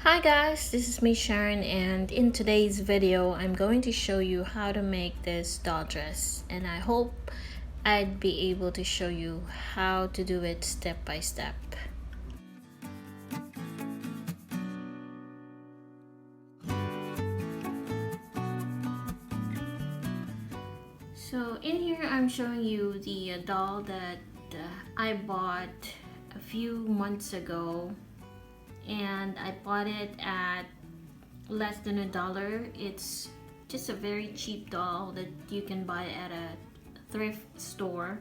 Hi guys, this is me Sharon, and in today's video I'm going to show you how to make this doll dress, and I hope I'd be able to show you how to do it step by step. So in here I'm showing you the doll that I bought a few months ago, and I bought it at less than $1. It's just a very cheap doll that you can buy at a thrift store.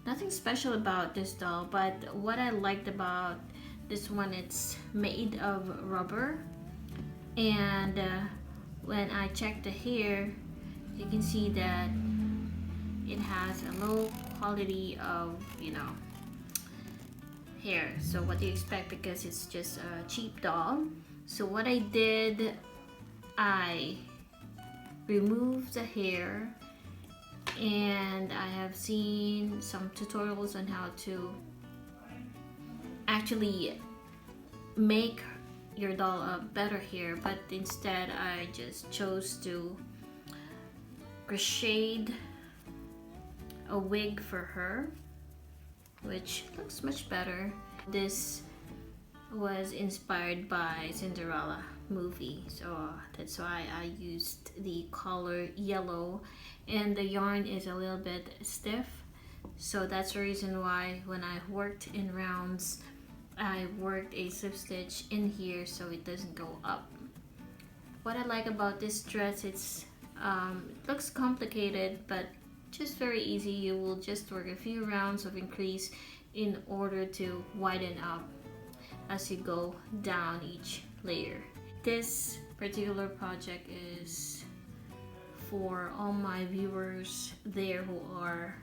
Nothing special about this doll, but what I liked about this one, it's made of rubber, and when I checked the hair, you can see that it has a low quality of hair. So what do you expect, because it's just a cheap doll. So what I did, I removed the hair, and I have seen some tutorials on how to actually make your doll a better hair, but instead I just chose to crochet a wig for her, which looks much better. This was inspired by Cinderella movie, so that's why I used the color yellow, and the yarn is a little bit stiff, so that's the reason why when I worked in rounds I worked a slip stitch in here so it doesn't go up. What I like about this dress, it looks complicated but just very easy. You will just work a few rounds of increase in order to widen up as you go down each layer. This particular project is for all my viewers there who are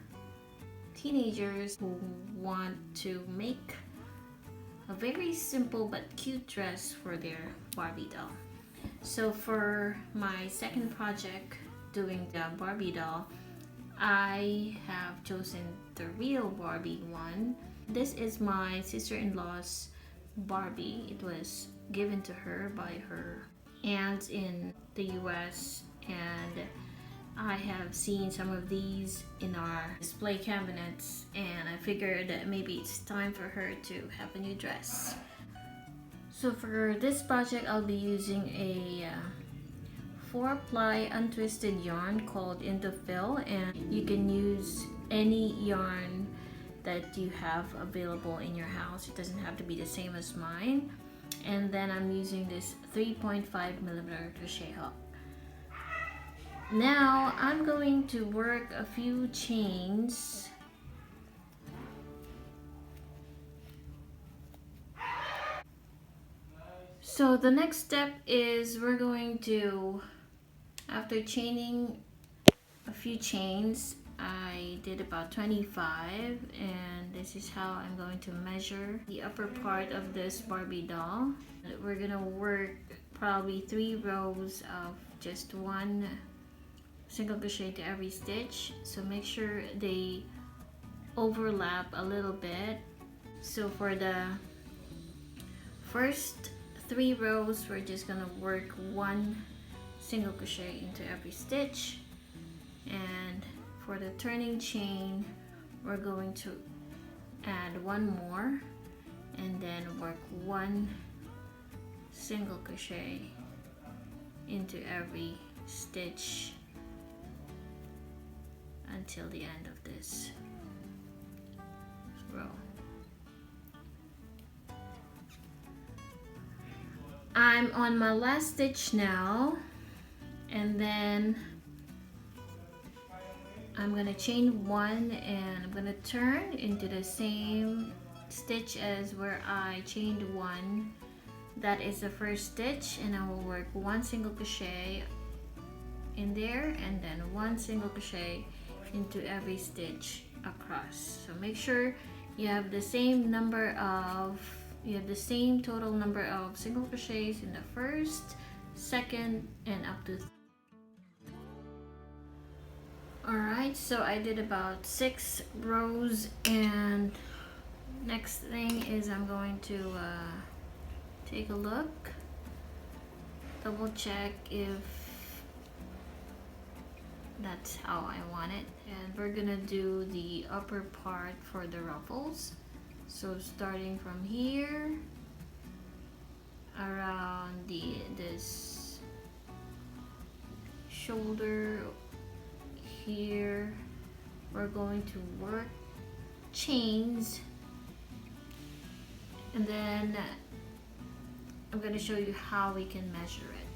teenagers who want to make a very simple but cute dress for their Barbie doll. So for my second project, doing the Barbie doll, I have chosen the real Barbie one. This is my sister-in-law's Barbie. It was given to her by her aunt in the US, and I have seen some of these in our display cabinets, and I figured that maybe it's time for her to have a new dress. So for this project, I'll be using a 4-ply untwisted yarn called Indofil, and you can use any yarn that you have available in your house. It doesn't have to be the same as mine. And then I'm using this 3.5mm crochet hook. Now I'm going to work a few chains. So the next step is we're going to, after chaining a few chains, I did about 25, and this is how I'm going to measure the upper part of this Barbie doll. We're gonna work probably 3 rows of just 1 single crochet to every stitch, so make sure they overlap a little bit. So for the first 3 rows, we're just gonna work 1 single crochet into every stitch, and for the turning chain we're going to add 1 more and then work 1 single crochet into every stitch until the end of this row. I'm on my last stitch now, and then I'm gonna chain 1 and I'm gonna turn into the same stitch as where I chained 1. That is the first stitch, and I will work 1 single crochet in there and then 1 single crochet into every stitch across. So make sure you have the same total number of single crochets in the first, second, and up to Alright, so I did about 6 rows, and next thing is I'm going to take a look. double check if that's how I want it. And we're gonna do the upper part for the ruffles. So starting from here around this shoulder here, we're going to work chains, and then I'm going to show you how we can measure it.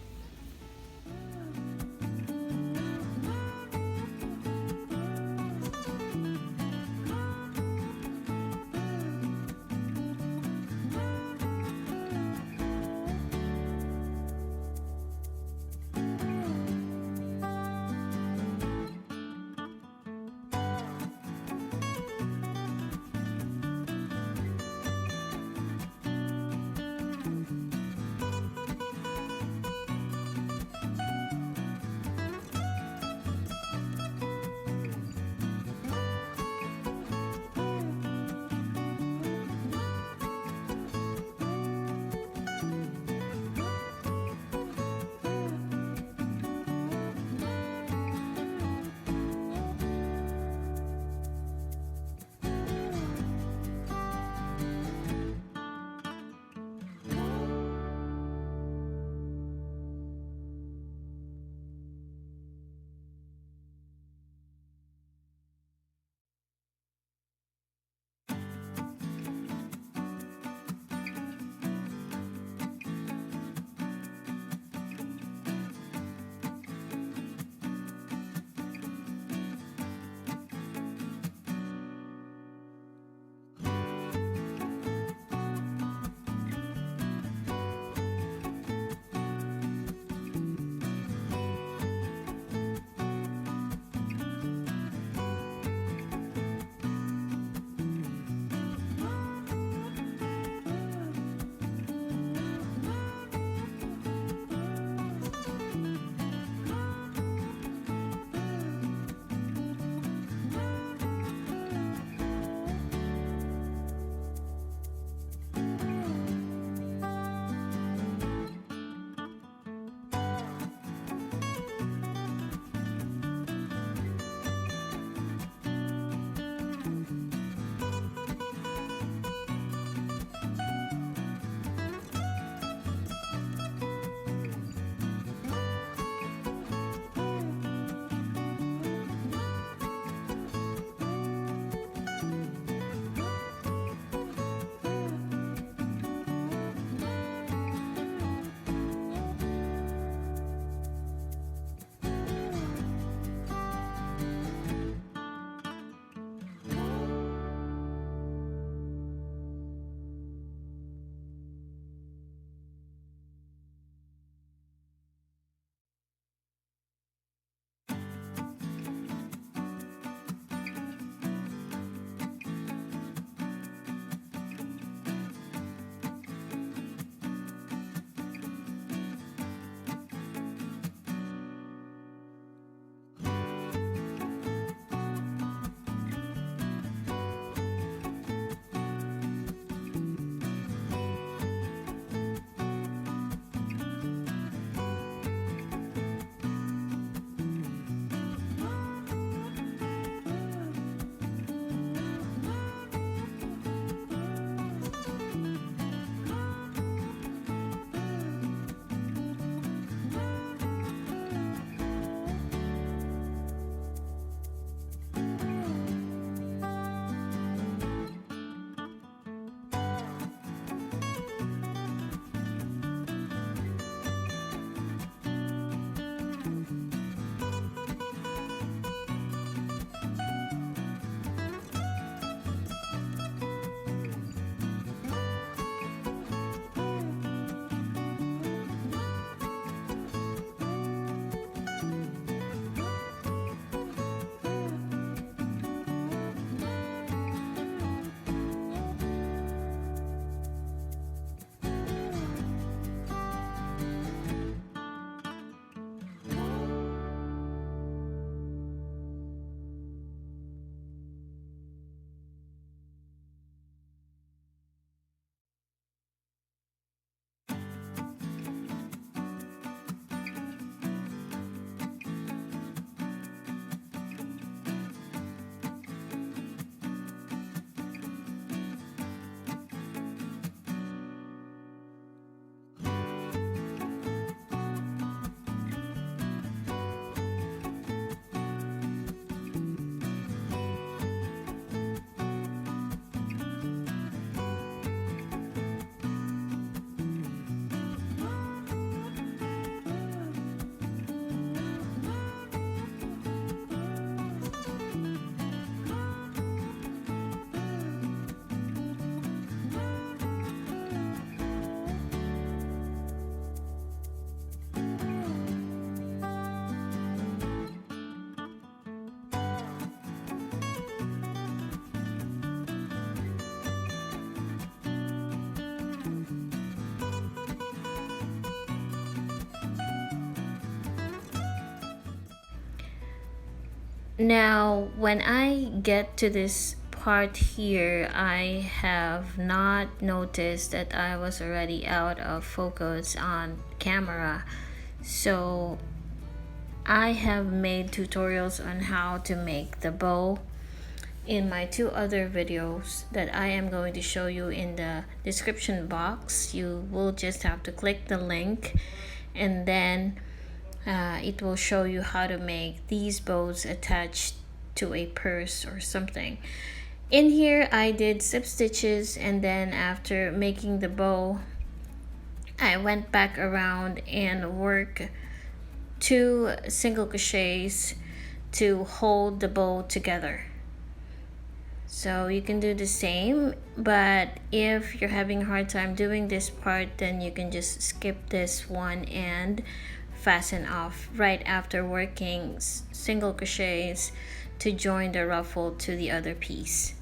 Now, when I get to this part here, I have not noticed that I was already out of focus on camera. So I have made tutorials on how to make the bow in my 2 other videos that I am going to show you in the description box. You will just have to click the link, and then it will show you how to make these bows attached to a purse or something. In here I did slip stitches, and then after making the bow I went back around and worked 2 single crochets to hold the bow together. So you can do the same, but if you're having a hard time doing this part, then you can just skip this one and fasten off right after working single crochets to join the ruffle to the other piece.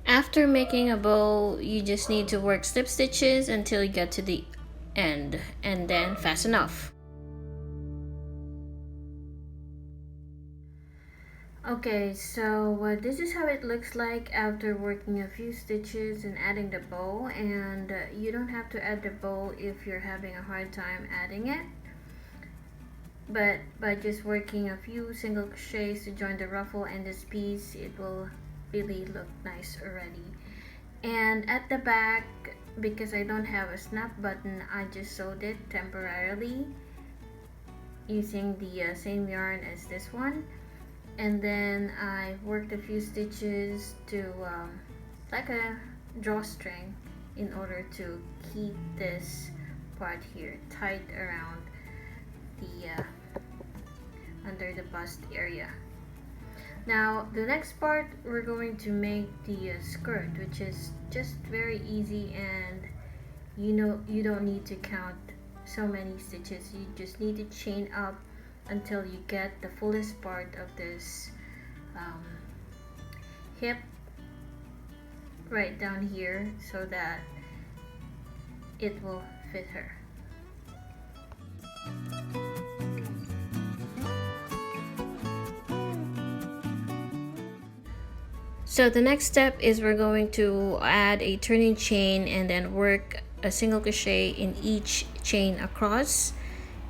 After making a bow, you just need to work slip stitches until you get to the end and then fasten off. Okay, so this is how it looks like after working a few stitches and adding the bow, and you don't have to add the bow if you're having a hard time adding it, but by just working a few single crochets to join the ruffle and this piece, it will really look nice already. And at the back, because I don't have a snap button, I just sewed it temporarily using the same yarn as this one, and then I worked a few stitches to like a drawstring in order to keep this part here tight around the under the bust area. Now the next part, we're going to make the skirt, which is just very easy, and you don't need to count so many stitches. You just need to chain up until you get the fullest part of this hip right down here so that it will fit her. So the next step is we're going to add a turning chain and then work a single crochet in each chain across,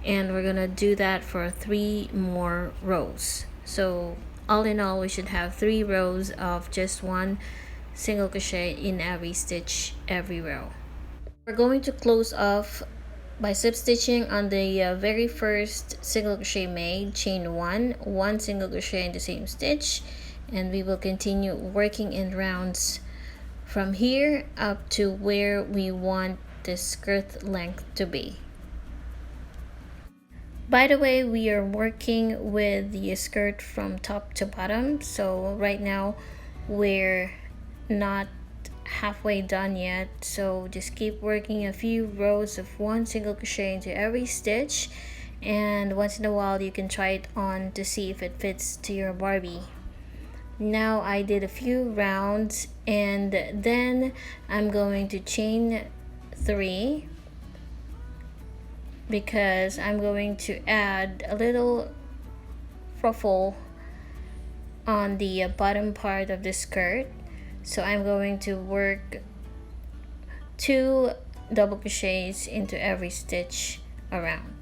and we're gonna do that for 3 more rows. So all in all, we should have 3 rows of just 1 single crochet in every stitch every row. We're going to close off by slip stitching on the very first single crochet made, chain 1 single crochet in the same stitch, and we will continue working in rounds from here up to where we want the skirt length to be. By the way, we are working with the skirt from top to bottom, so right now we're not halfway done yet, so just keep working a few rows of 1 single crochet into every stitch, and once in a while you can try it on to see if it fits to your Barbie. Now I did a few rounds, and then I'm going to chain 3 because I'm going to add a little ruffle on the bottom part of the skirt. So I'm going to work 2 double crochets into every stitch around.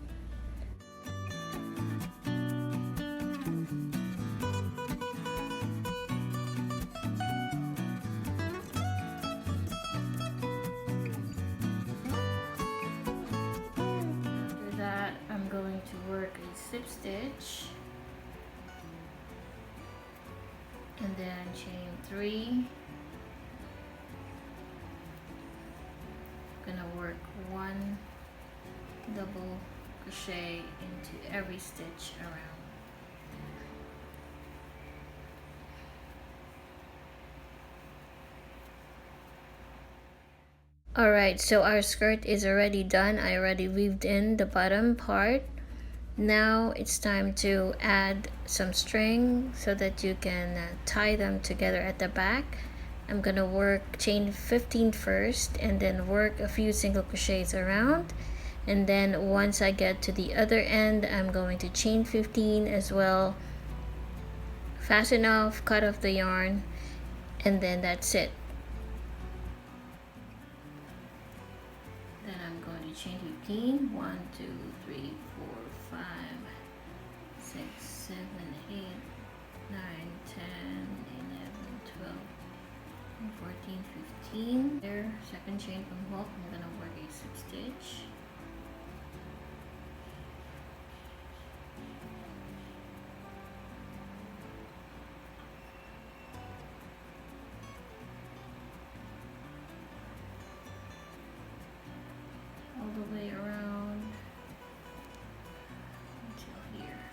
After that, I'm going to work a slip stitch and then chain 3. Gonna work 1 double crochet into every stitch around. Alright, so our skirt is already done. I already weaved in the bottom part. Now it's time to add some string so that you can tie them together at the back. I'm gonna work chain 15 first and then work a few single crochets around, and then once I get to the other end, I'm going to chain 15 as well, fasten off, cut off the yarn, and then that's it. Then I'm going to chain 15, 1, 2, 3, 4, 5, 6, 7, 8, 9, 10, 11, 12, 14, 15. There, second chain from hook, I'm gonna work a slip stitch. All the way around until here.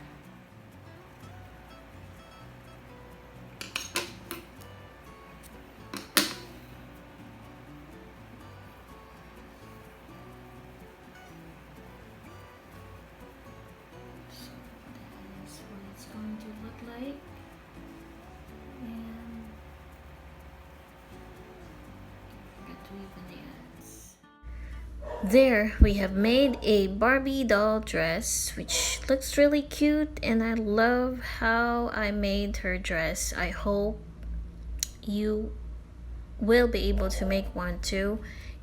So that is what it's going to look like. And forget to weave in the ends. There, we have made a Barbie doll dress, which looks really cute, and I love how I made her dress. I hope you will be able to make one too.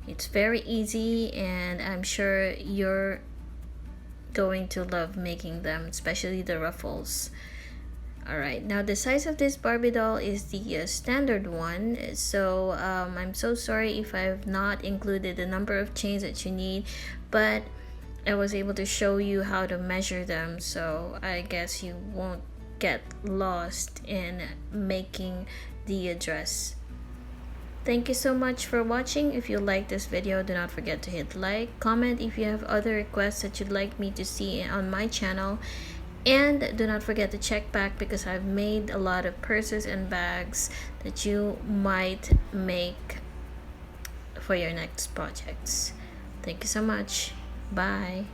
It's very easy, and I'm sure you're going to love making them, especially the ruffles. Alright, now the size of this Barbie doll is the standard one, so I'm so sorry if I've not included the number of chains that you need, but I was able to show you how to measure them, so I guess you won't get lost in making the dress. Thank you so much for watching. If you like this video, do not forget to hit like, comment if you have other requests that you'd like me to see on my channel, and do not forget to check back because I've made a lot of purses and bags that you might make for your next projects. Thank you so much. Bye.